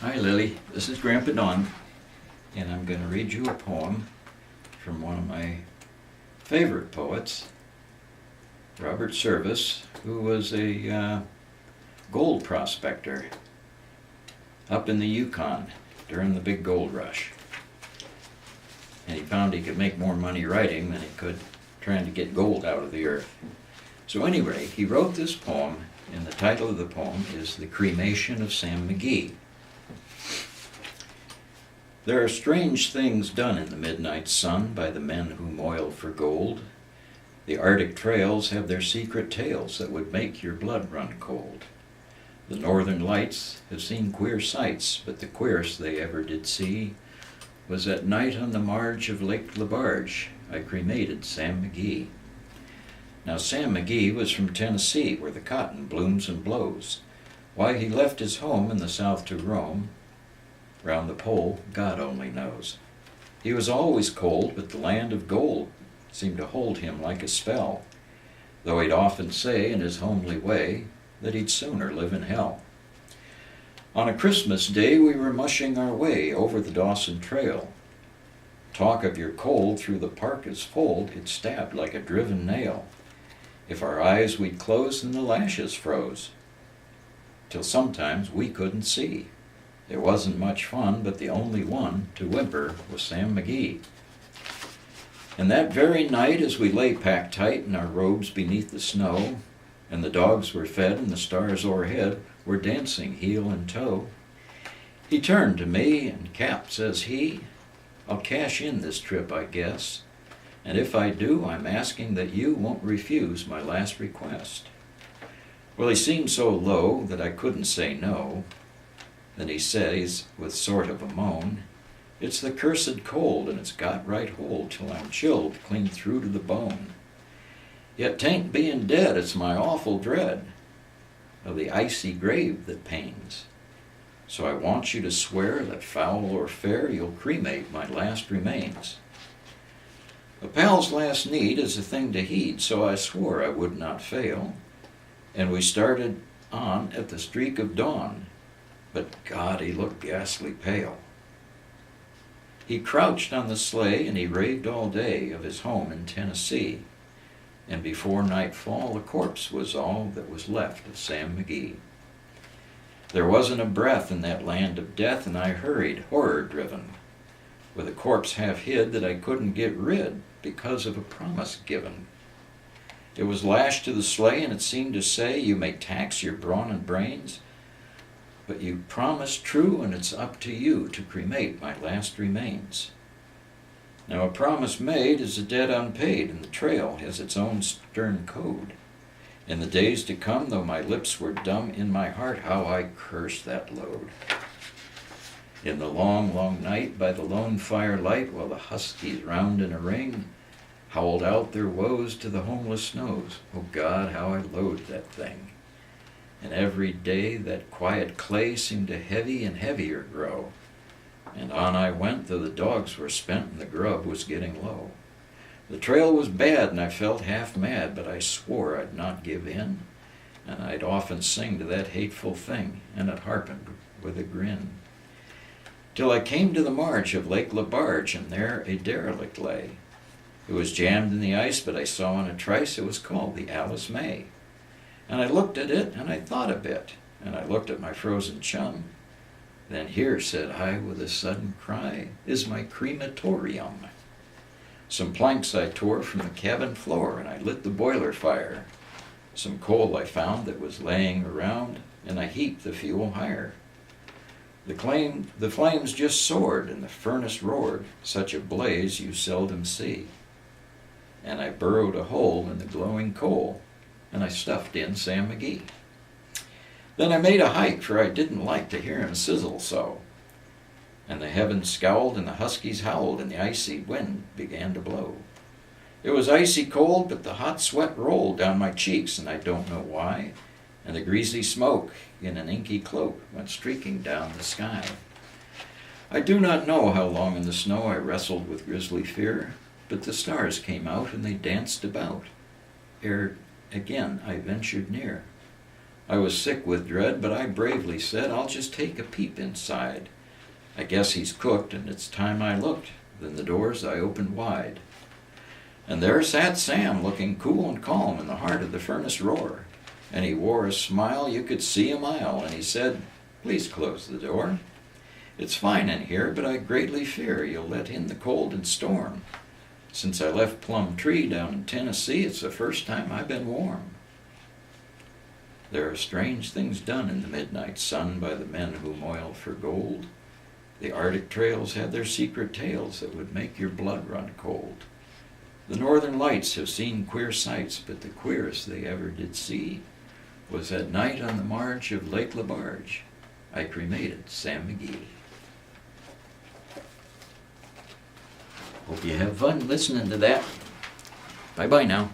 Hi Lily, this is Grandpa Don, and I'm going to read you a poem from one of my favorite poets, Robert Service, who was a gold prospector up in the Yukon during the big gold rush. And he found he could make more money writing than he could trying to get gold out of the earth. So anyway, he wrote this poem, and the title of the poem is The Cremation of Sam McGee. There are strange things done in the midnight sun by the men who moil for gold. The Arctic trails have their secret tales that would make your blood run cold. The northern lights have seen queer sights, but the queerest they ever did see was at night on the marge of Lake Labarge. I cremated Sam McGee. Now Sam McGee was from Tennessee, where the cotton blooms and blows. Why he left his home in the south to roam round the pole, God only knows. He was always cold, but the land of gold seemed to hold him like a spell, though he'd often say in his homely way that he'd sooner live in hell. On a Christmas day we were mushing our way over the Dawson Trail. Talk of your cold through the parka's fold, it stabbed like a driven nail. If our eyes we'd close and the lashes froze, till sometimes we couldn't see. It wasn't much fun, but the only one to whimper was Sam McGee. And that very night, as we lay packed tight in our robes beneath the snow, and the dogs were fed and the stars o'erhead were dancing heel and toe, he turned to me and, Cap, says he, I'll cash in this trip, I guess, and if I do, I'm asking that you won't refuse my last request. Well, he seemed so low that I couldn't say no. Then he says, with sort of a moan, it's the cursed cold, and it's got right hold till I'm chilled clean through to the bone. Yet 'tain't being dead, it's my awful dread of the icy grave that pains. So I want you to swear that foul or fair, you'll cremate my last remains. A pal's last need is a thing to heed, so I swore I would not fail, and we started on at the streak of dawn. But God, he looked ghastly pale. He crouched on the sleigh and he raved all day of his home in Tennessee. And before nightfall, a corpse was all that was left of Sam McGee. There wasn't a breath in that land of death, and I hurried, horror-driven, with a corpse half hid that I couldn't get rid because of a promise given. It was lashed to the sleigh, and it seemed to say, you may tax your brawn and brains, but you promised true, and it's up to you to cremate my last remains. Now a promise made is a debt unpaid, and the trail has its own stern code. In the days to come, though my lips were dumb, in my heart how I cursed that load. In the long, long night, by the lone firelight, while the huskies round in a ring howled out their woes to the homeless snows, oh God, how I loathed that thing. And every day that quiet clay seemed to heavy and heavier grow. And on I went, though the dogs were spent and the grub was getting low. The trail was bad and I felt half mad, but I swore I'd not give in. And I'd often sing to that hateful thing, and it harpened with a grin. Till I came to the marge of Lake Labarge, and there a derelict lay. It was jammed in the ice, but I saw in a trice it was called the Alice May. And I looked at it, and I thought a bit, and I looked at my frozen chum. Then here, said I, with a sudden cry, is my crematorium. Some planks I tore from the cabin floor, and I lit the boiler fire. Some coal I found that was laying around, and I heaped the fuel higher. The flames just soared, and the furnace roared, such a blaze you seldom see. And I burrowed a hole in the glowing coal, and I stuffed in Sam McGee. Then I made a hike, for I didn't like to hear him sizzle so. And the heavens scowled, and the huskies howled, and the icy wind began to blow. It was icy cold, but the hot sweat rolled down my cheeks, and I don't know why, and the greasy smoke in an inky cloak went streaking down the sky. I do not know how long in the snow I wrestled with grisly fear, but the stars came out, and they danced about, ere again I ventured near. I was sick with dread, but I bravely said, I'll just take a peep inside. I guess he's cooked, and it's time I looked. Then the doors I opened wide. And there sat Sam, looking cool and calm in the heart of the furnace roar. And he wore a smile you could see a mile, and he said, please close the door. It's fine in here, but I greatly fear you'll let in the cold and storm. Since I left Plum Tree down in Tennessee, it's the first time I've been warm. There are strange things done in the midnight sun by the men who moil for gold. The Arctic trails have their secret tales that would make your blood run cold. The northern lights have seen queer sights, but the queerest they ever did see was that night on the marge of Lake LaBarge. I cremated Sam McGee. Hope you have fun listening to that. Bye-bye now.